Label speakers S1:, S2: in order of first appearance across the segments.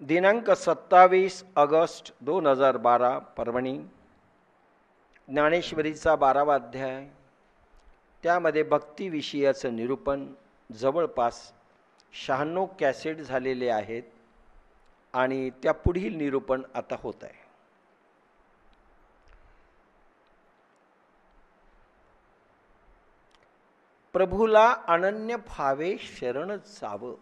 S1: दिनांक 27 ऑगस्ट 2012 परभणी. ज्ञानेश्वरीचा 12वा अध्याय, त्यामध्ये भक्तिविषयाचं निरूपण जवळपास 96 कॅसेट झालेले आहेत आणि त्या पुढील निरूपण आता होत आहे. प्रभूला अनन्य भावे शरण जावं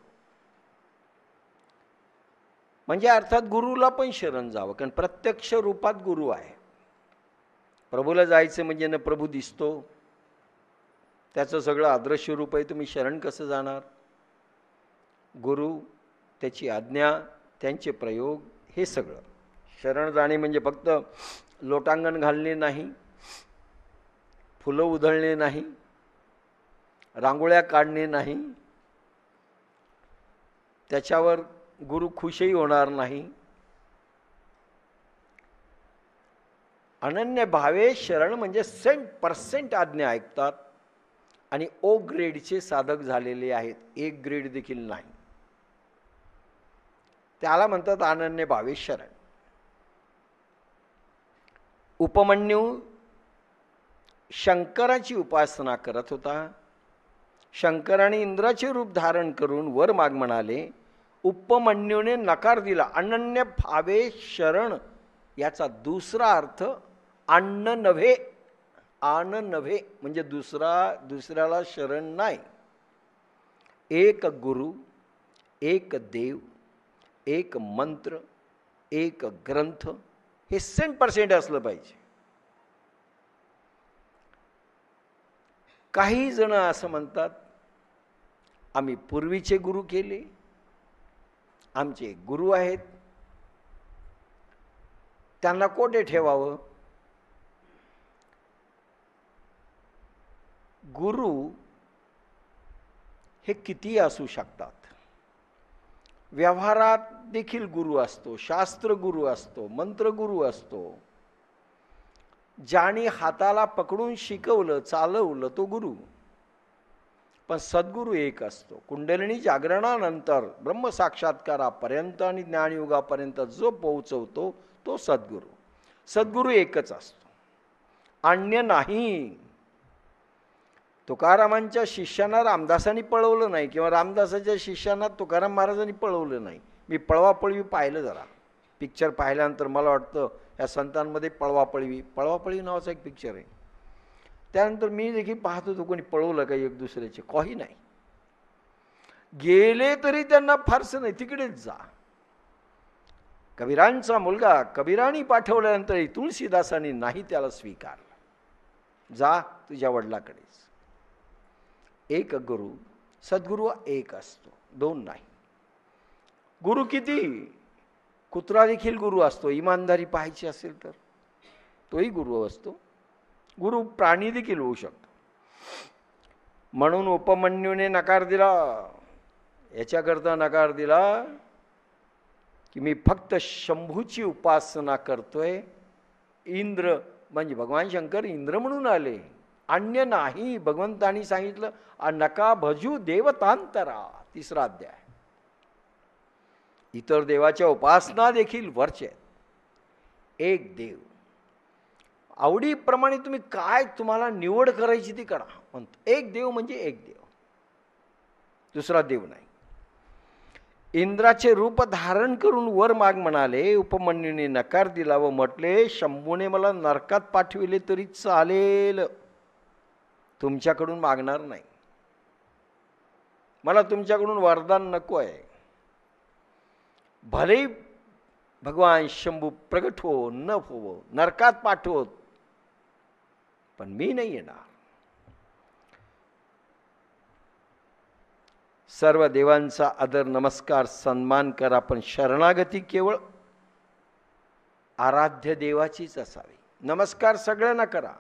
S1: म्हणजे अर्थात गुरुला पण शरण जावं, कारण प्रत्यक्ष रूपात गुरु आहे. प्रभूला जायचं म्हणजे ना प्रभू दिसतो, त्याचं सगळं अदृश्य रूप आहे, तुम्ही शरण कसं जाणार? गुरु, त्याची आज्ञा, त्यांचे प्रयोग, हे सगळं शरण जाणे म्हणजे फक्त लोटांगण घालणे नाही, फुलं उधळणे नाही, रांगोळ्या काढणे नाही, त्याच्यावर गुरु खुशही होणार नाही. अनन्य भावे शरण म्हणजे 100% आज्ञा ऐकतात आणि ओ ग्रेडचे साधक झालेले आहेत, 1 ग्रेड देखील नाही. त्याला म्हणतात अनन्य भावे शरण. उपमन्यू शंकराची उपासना करत होता. शंकराने इंद्राचे रूप धारण करून वर माग म्हणाले. उपमन्यूने नकार दिला. अनन्य भावे शरण याचा दुसरा अर्थ अन्न नव्हे, आन नव्हे म्हणजे दुसऱ्याला शरण नाही. एक गुरु, एक देव, एक मंत्र, एक ग्रंथ, हे 100% असलं पाहिजे. काही जण असं म्हणतात, आम्ही पूर्वीचे गुरु केले, आमचे गुरु आहेत, त्यांना कोठे ठेवावं? गुरु हे किती असू शकतात. व्यवहारात देखील गुरु असतो, शास्त्र गुरु असतो, मंत्र गुरु असतो. ज्याने हाताला पकडून शिकवलं, चालवलं, तो गुरु. पण सद्गुरू एक असतो. कुंडलिनी जागरणानंतर ब्रह्मसाक्षात्कारापर्यंत आणि ज्ञानयुगापर्यंत जो पोहोचवतो तो सद्गुरू. सद्गुरू एकच असतो, अन्य नाही. तुकारामांच्या शिष्यांना रामदासांनी पळवलं नाही किंवा रामदासाच्या शिष्यांना तुकाराम महाराजांनी पळवलं नाही. मी पळवापळवी पाहिलं, जरा पिक्चर पाहिल्यानंतर मला वाटतं या संतांमध्ये पळवापळवी नावाचा एक पिक्चर आहे. त्यानंतर मी देखील पाहत होतो, कोणी पळवलं का एक दुसऱ्याचे? काही नाही. गेले तरी त्यांना फारसं नाही, तिकडेच जा. कबीरांचा मुलगा कबीरांनी पाठवल्यानंतर तुळशीदासांनी नाही त्याला स्वीकारलं. जा तुझ्या वडिलाकडेच. एक गुरु, सद्गुरू एक असतो, 2 नाही. गुरु किती? कुत्रा देखील गुरु असतो. इमानदारी पाहायची असेल तर तोही गुरु असतो. गुरु प्राणी देखील होऊ शकतो. म्हणून उपमन्यूने नकार दिला. याच्याकरता नकार दिला की मी फक्त शंभूची उपासना करतोय. इंद्र म्हणजे भगवान शंकर इंद्र म्हणून आले, अन्य नाही. भगवंतांनी सांगितलं नका भजू देवतांतरा, 3रा अध्याय. इतर देवाच्या उपासना देखील वरचे आहेत. एक देव, आवडीप्रमाणे तुम्ही काय तुम्हाला निवड करायची ती करा. म्हणतो एक देव म्हणजे एक देव, दुसरा देव नाही. इंद्राचे रूप धारण करून वर माग म्हणाले. उपमन्यूने नकार दिला व म्हटले, शंभूने मला नरकात पाठविले तरी चालेल, तुमच्याकडून मागणार नाही. मला तुमच्याकडून वरदान नको आहे. भले भगवान शंभू प्रगट हो न हो, नरकात पाठवत, पण मी नाही येणार. सर्व देवांचा आदर नमस्कार सन्मान करा, पण शरणागती केवळ आराध्य देवाचीच असावी. नमस्कार सगळ्यांना करा,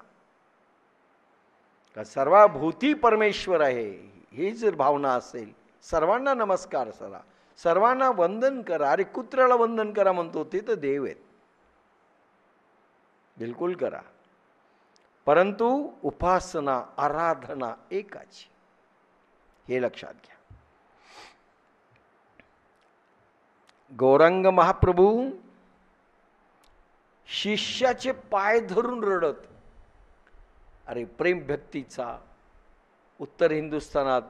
S1: का सर्वभूती परमेश्वर आहे ही जर भावना असेल, सर्वांना नमस्कार करा, सर्वांना वंदन करा. अरे कुत्र्याला वंदन करा म्हणतो, ते तर देव आहेत, बिलकुल करा. परंतु उपासना आराधना एकाची, हे लक्षात घ्या. गौरांग महाप्रभू शिष्याचे पाय धरून रडत. अरे प्रेम भक्तीचा उत्तर हिंदुस्थानात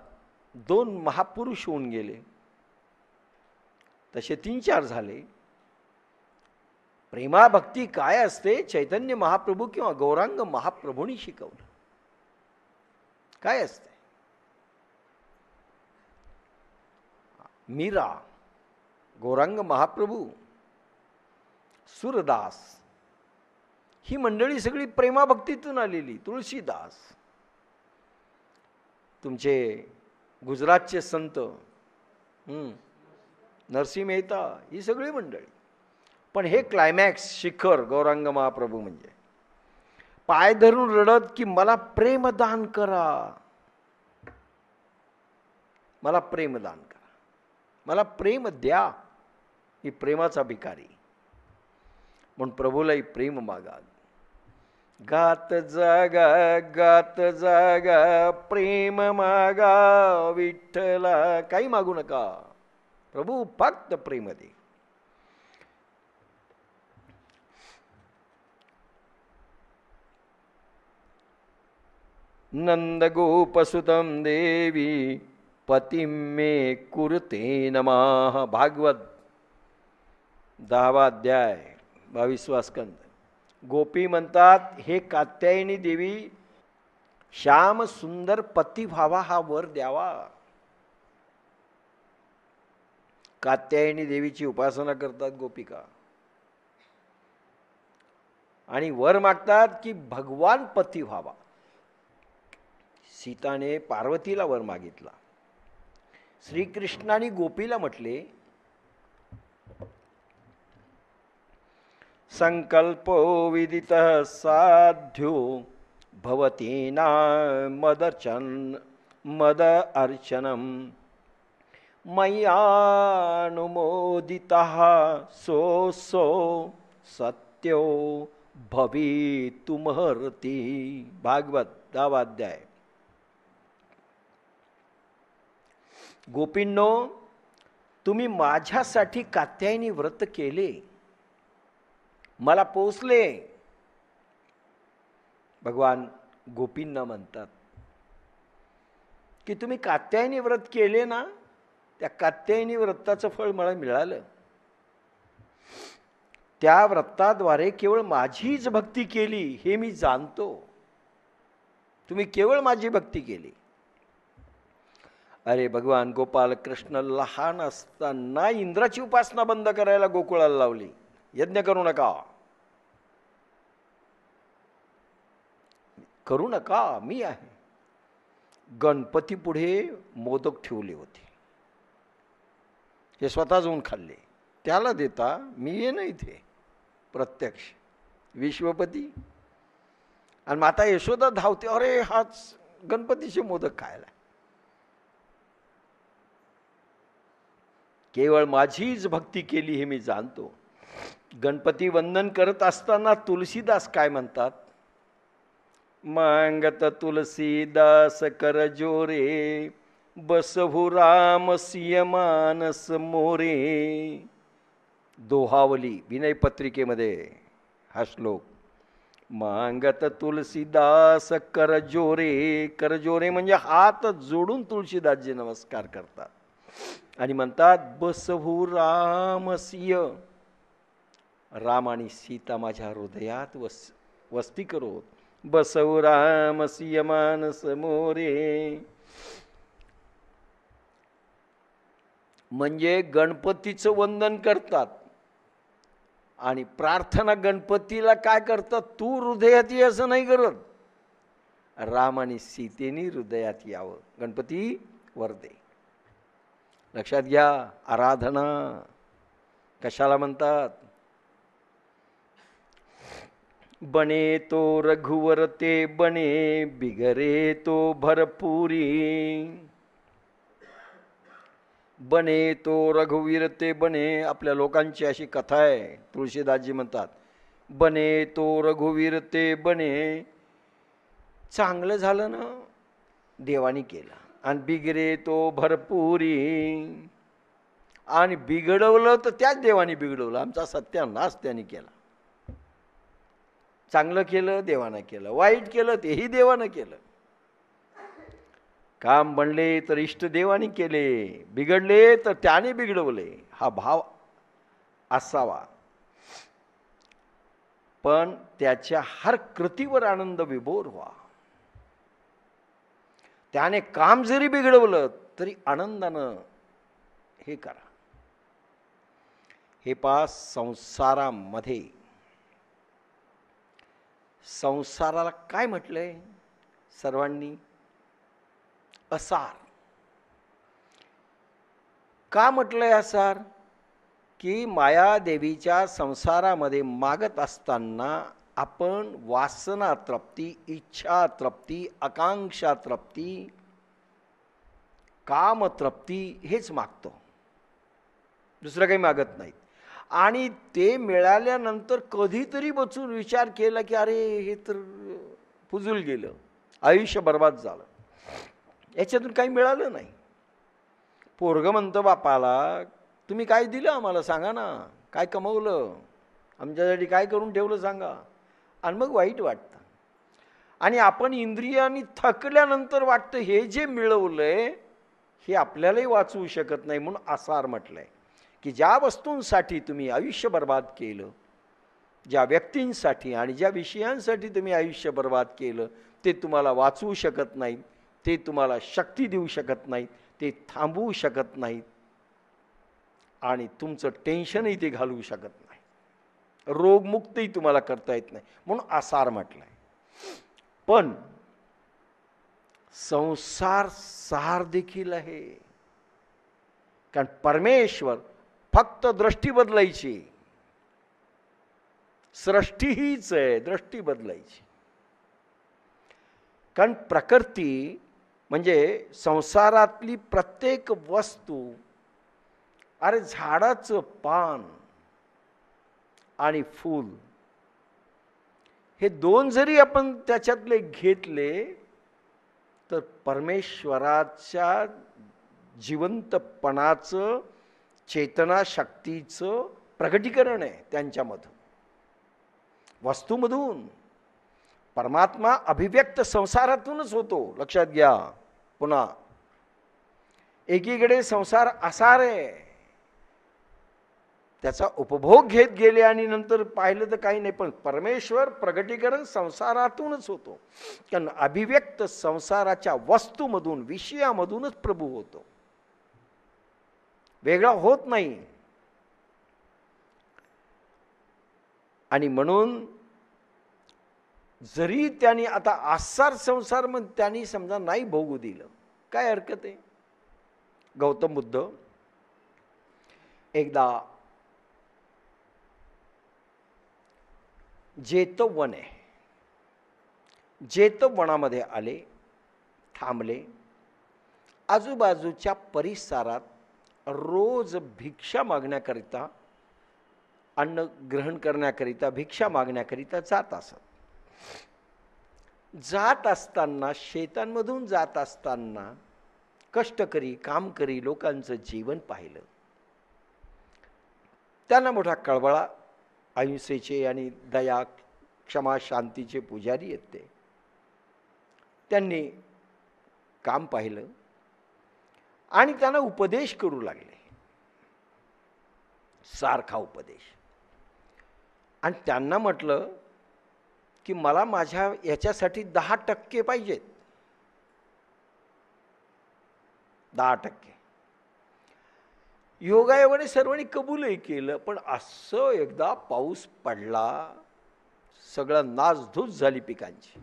S1: 2 महापुरुष होऊन गेले, तसे 3-4 झाले. प्रेमा भक्ती काय असते चैतन्य महाप्रभू किंवा गौरांग महाप्रभूंनी शिकवलं. काय असते? मीरा, गौरांग महाप्रभू, सूरदास, ही मंडळी सगळी प्रेमाभक्तीतून आलेली. तुळशीदास, तुमचे गुजरातचे संत नरसिंह मेहता, ही सगळी मंडळी. पण हे क्लायमॅक्स, शिखर गौरांग महाप्रभू म्हणजे पाय धरून रडत की मला प्रेमदान करा, मला प्रेमदान करा, मला प्रेम द्या. ही प्रेमाचा भिकारी. म्हणून प्रभूलाही प्रेम मागा. गात जागा प्रेम मागा विठ्ठला. काही मागू नका, प्रभू फक्त प्रेम दे. नंद गोपसुतम देवी पतिं मे कुरुते नमः. भागवत 10वा अध्याय 22वा स्कंद. गोपी म्हणतात, हे कात्यायनी देवी, श्याम सुंदर पती व्हावा हा वर द्यावा. कात्यायनी देवीची उपासना करतात गोपिका आणि वर मागतात की भगवान पती व्हावा. सीताने पार्वतीला वर मागितला. श्रीकृष्णाने गोपीला म्हटले, संकल्पो विदितः साध्यो भवतीना मद अर्चनम मय्यानुमोदितः सो सत्यो भवितुमर्हति. भागवत 10वा अध्याय. गोपींनो, तुम्ही माझ्यासाठी कात्यायनी व्रत केले, मला पोसले. भगवान गोपींना म्हणतात की तुम्ही कात्यायनी व्रत केले ना, त्या कात्यायनी व्रताचं फळ मला मिळालं. त्या व्रताद्वारे केवळ माझीच भक्ती केली हे मी जाणतो. तुम्ही केवळ माझी भक्ती केली. अरे भगवान गोपाल कृष्ण लहान असताना इंद्राची उपासना बंद करायला गोकुळाला लावली. यज्ञ करू नका, करू नका, मी आहे. गणपती पुढे मोदक ठेवले होते, हे स्वतः जाऊन खाल्ले. त्याला देता मी ये ना इथे प्रत्यक्ष विश्वपती. आणि माता यशोदा धावते, अरे हाच गणपतीचे मोदक खायला. केवळ माझीच भक्ती केली हे मी जाणतो. गणपती वंदन करत असताना तुलसीदास काय म्हणतात, मांगत तुलसीदास कर जोरे बसहु राम सिय मानस मोरे. दोहावली विनय पत्रिकेमध्ये हा श्लोक. मांगत तुलसीदास कर जोरे. कर जोरे म्हणजे हात जोडून तुलसीदासजी नमस्कार करतात आणि म्हणतात, बसहु राम सिय. राम आणि सीता माझ्या हृदयात वस्ती करो. बसहु राम सिय मानस मोरे. म्हणजे गणपतीचं वंदन करतात आणि प्रार्थना गणपतीला काय करतात, तू हृदयात ये असं नाही करत. राम आणि सीतेनी हृदयात यावं. गणपती वर दे. लक्षात घ्या, आराधना कशाला म्हणतात. बने तो रघुवर ते बने, बिगरे तो भरपुरी. बने तो रघुवीर ते बने. आपल्या लोकांची अशी कथा आहे. तुळशीदासजी म्हणतात, बने तो रघुवीर ते बने. चांगलं झालं ना, देवानी केलं. आणि बिगरे तो भरपुरी. आणि बिघडवलं तर त्याच देवाने बिघडवलं. आमचा सत्यानाश त्याने केला. चांगलं केलं देवानं केलं, वाईट केलं तेही देवानं केलं. काम बनले तर इष्ट देवाने केले, बिघडले तर त्याने बिघडवले. हा भाव असावा. पण त्याच्या हर कृतीवर आनंद विभोर व्हा. त्याने काम जरी बिघडवलं तरी आनंदानं हे करा. हे पहा, संसारामध्ये, संसाराला काय म्हटलंय सर्वांनी? असार. का म्हटलंय असार? की मायादेवीच्या संसारामध्ये मागत असताना आपण वासना तृप्ती, इच्छा तृप्ती, आकांक्षा तृप्ती, काम तृप्ती हेच मागतो, दुसरं काही मागत नाही. आणि ते मिळाल्यानंतर कधीतरी बसून विचार केला की अरे हे तर फुजूल गेलं, आयुष्य बर्बाद झालं, याच्यातून काही मिळालं नाही. पोरगं म्हणतं बापाला, तुम्ही काय दिलं आम्हाला सांगा ना, काय कमवलं, आमच्यासाठी काय करून ठेवलं सांगा. आणि मग वाईट वाटतं. आणि आपण इंद्रियांनी थकल्यानंतर वाटतं हे जे मिळवलंय हे आपल्यालाही वाचवू शकत नाही. म्हणून आसार म्हटलंय की ज्या वस्तूंसाठी तुम्ही आयुष्य बर्बाद केलं, ज्या व्यक्तींसाठी आणि ज्या विषयांसाठी तुम्ही आयुष्य बर्बाद केलं, ते तुम्हाला वाचवू शकत नाहीत, ते तुम्हाला शक्ती देऊ शकत नाहीत, ते थांबवू शकत नाहीत आणि तुमचं टेन्शनही ते घालवू शकत नाही, रोगमुक्तही तुम्हाला करता येत नाही. म्हणून आसार म्हटलंय. पण संसार सार देखील आहे. कारण परमेश्वर फक्त दृष्टी बदलायची, सृष्टी हीच आहे, दृष्टी बदलायची. कारण प्रकृती म्हणजे संसारातली प्रत्येक वस्तू, अरे झाडाचं पान आणि फूल हे दोन जरी आपण त्याच्यातले घेतले तर परमेश्वराच्या जिवंतपणाचं, चेतना शक्तीचं प्रकटीकरण आहे त्यांच्यामधून, वस्तूमधून. परमात्मा अभिव्यक्त संसारातूनच होतो, लक्षात घ्या. पुन्हा एकीकडे संसार आसार आहे, त्याचा उपभोग घेत गेले आणि नंतर पाहिलं तर काही नाही, पण परमेश्वर प्रगटीकरण संसारातूनच होतो. कारण अभिव्यक्त संसाराच्या वस्तूमधून, विषयामधूनच प्रभू होतो, वेगळा होत नाही. आणि म्हणून जरी त्यांनी आता आसार संसार मग त्यांनी समजा नाही भोगू दिलं, काय हरकत आहे. गौतम बुद्ध एकदा जेतवन आहे, जेतवनामध्ये आले, थांबले. आजूबाजूच्या परिसरात रोज भिक्षा मागण्याकरिता, अन्न ग्रहण करण्याकरिता, भिक्षा मागण्याकरिता जात असत. जात असताना, शेतांमधून जात असताना कष्टकरी, कामकरी लोकांचं जीवन पाहिलं. त्यांना मोठा कळवळा, अहिंसेचे आणि दया, क्षमा, शांतीचे पुजारी आहेत ते. त्यांनी काम पाहिलं आणि त्यांना उपदेश करू लागले, सारखा उपदेश. आणि त्यांना म्हटलं की मला माझ्या याच्यासाठी 10% पाहिजेत, 10%. योगायोगाने सर्वांनी कबूलही केलं. पण असं एकदा पाऊस पडला, सगळं नासधूस झाली पिकांची.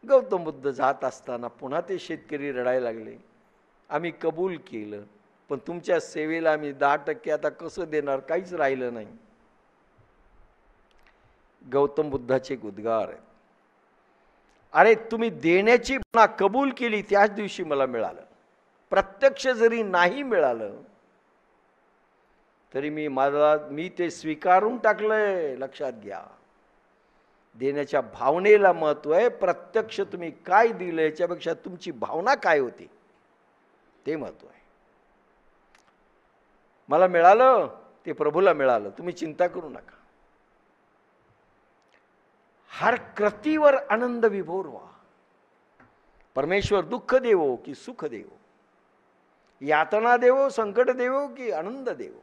S1: गौतम बुद्ध जात असताना पुन्हा ते शेतकरी रडायला लागले, आम्ही कबूल केलं पण तुमच्या सेवेला आम्ही 10% आता कसं देणार, काहीच राहिलं नाही. गौतम बुद्धाचे उद्गार आहेत, अरे तुम्ही देण्याची पुन्हा कबूल केली त्याच दिवशी मला मिळालं, प्रत्यक्ष जरी नाही मिळालं तरी मी ते स्वीकारून टाकलंय. लक्षात घ्या, देण्याच्या भावनेला महत्व आहे. प्रत्यक्ष तुम्ही काय दिलं याच्यापेक्षा तुमची भावना काय होती ते महत्व आहे. मला मिळालं ते प्रभूला मिळालं, तुम्ही चिंता करू नका. हर कृतीवर आनंद विभोर व्हा. परमेश्वर दुःख देवो की सुख देवो, यातना देवो संकट देवो की आनंद देवो,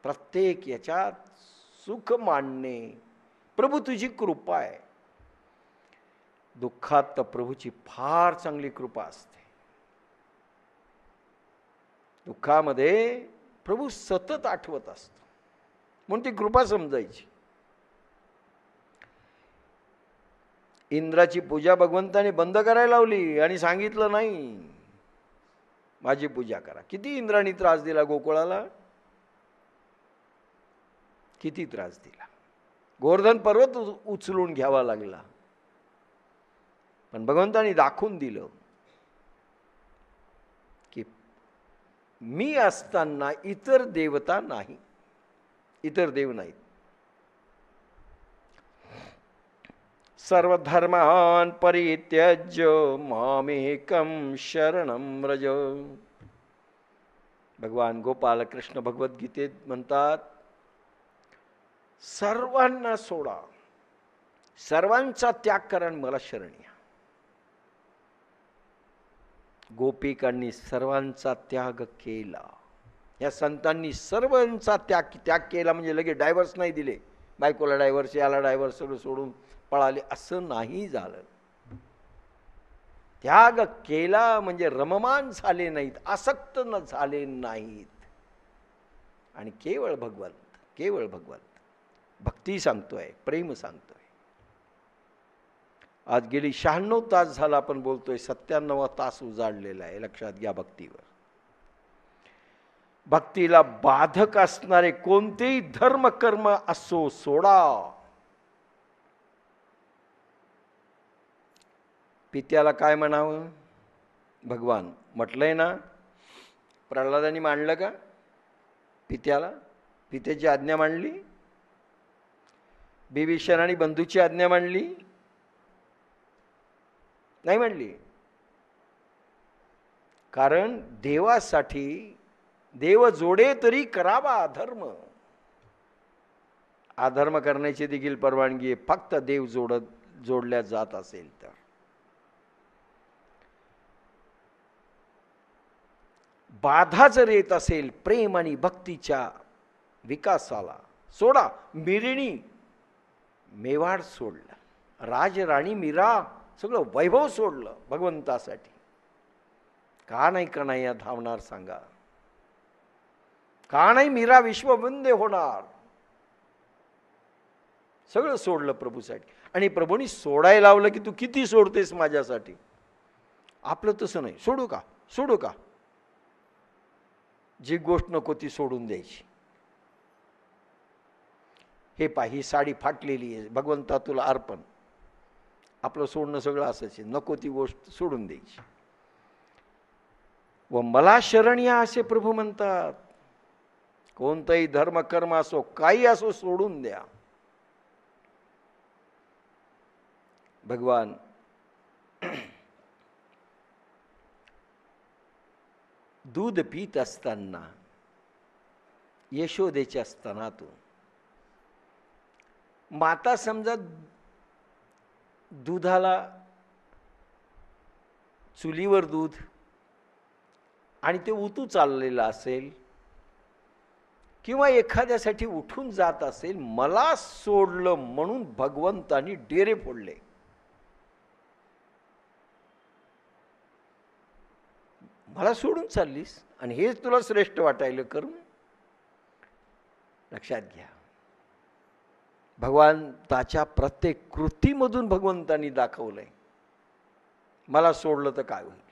S1: प्रत्येक याच्यात सुख मानणे. प्रभू तुझी कृपा आहे. दुःखात तर प्रभूची फार चांगली कृपा असते. दुःखामध्ये प्रभू सतत आठवत असतो, म्हणून ती कृपा समजायची. इंद्राची पूजा भगवंताने बंद करायला लावली आणि सांगितलं नाही माझी पूजा करा. किती इंद्राने त्रास दिला गोकुळाला, किती त्रास दिला. गोवर्धन पर्वत उचलून घ्यावा लागला. पण भगवंताने दाखवून दिलं की मी असताना इतर देवता नाही, इतर देव नाहीत. सर्वधर्मान् परित्यज्य मामेकं शरणं व्रज. भगवान गोपाल कृष्ण भगवद्गीतेत म्हणतात, सर्वांना सोडा, सर्वांचा त्याग करा, मला शरण या. गोपिकांनी सर्वांचा त्याग केला. या संतांनी सर्वांचा त्याग केला म्हणजे लगेच डायव्हर्स नाही दिले. बायकोला डायव्हर्स, याला डायव्हर्स, सगळं सोडून पळाले असं नाही झालं. त्याग केला म्हणजे रममान झाले नाहीत, आसक्त न झाले नाहीत. आणि केवळ भगवंत, केवळ भगवंत भक्ती सांगतोय, प्रेम सांगतोय. आज गेली 96 तास झाला आपण बोलतोय, 97वा तास उजाडलेला आहे. लक्षात घ्या. भक्तीवर, भक्तीला बाधक असणारे कोणतेही धर्म कर्म असो सोडा. पित्याला काय म्हणावं? भगवान म्हटलंय ना. प्रल्हादांनी मांडलं का पित्याला? पित्याची आज्ञा मांडली? बिभीषण आणि बंधूची आज्ञा मांडली? नाही मांडली. कारण देवासाठी देव जोडे तरी करावा अधर्म. अधर्म करण्याची देखील परवानगी आहे, फक्त देव जोडल्या जात असेल तर. बाधा जर येत असेल प्रेम आणि भक्तीच्या विकासाला, सोडा. मिरिणी मेवाड सोडलं, राजराणी मीरा सगळं वैभव सोडलं भगवंतासाठी. का नाही कन्हैया धावणार सांगा? का नाही मीरा विश्ववंदे होणार? सगळं सोडलं प्रभूसाठी. आणि प्रभूंनी सोडायला लावलं की तू किती सोडतेस माझ्यासाठी. आपलं तसं नाही. सोडू का, सोडू का? जी गोष्ट नको ती सोडून द्यायची. हे पहा, ही साडी फाटलेली आहे, भगवंता तुला अर्पण. आपलं सोडणं सगळं असंच आहे. नको ती गोष्ट सोडून द्यायची. व मला शरण या असे प्रभू म्हणतात. कोणताही धर्म कर्म असो, काही असो, सोडून द्या. भगवान दूध पीत असताना यशोदेच्या स्तनातून माता समजा दुधाला, चुलीवर दूध आणि ते उतू चाललेलं असेल किंवा एखाद्यासाठी उठून जात असेल, मला सोडलं म्हणून भगवंतानी डेरे फोडले. मला सोडून चाललीस आणि हेच तुला श्रेष्ठ वाटायला करून. लक्षात घ्या, भगवंताच्या प्रत्येक कृतीमधून भगवंतानी दाखवलंय मला सोडलं तर काय होईल.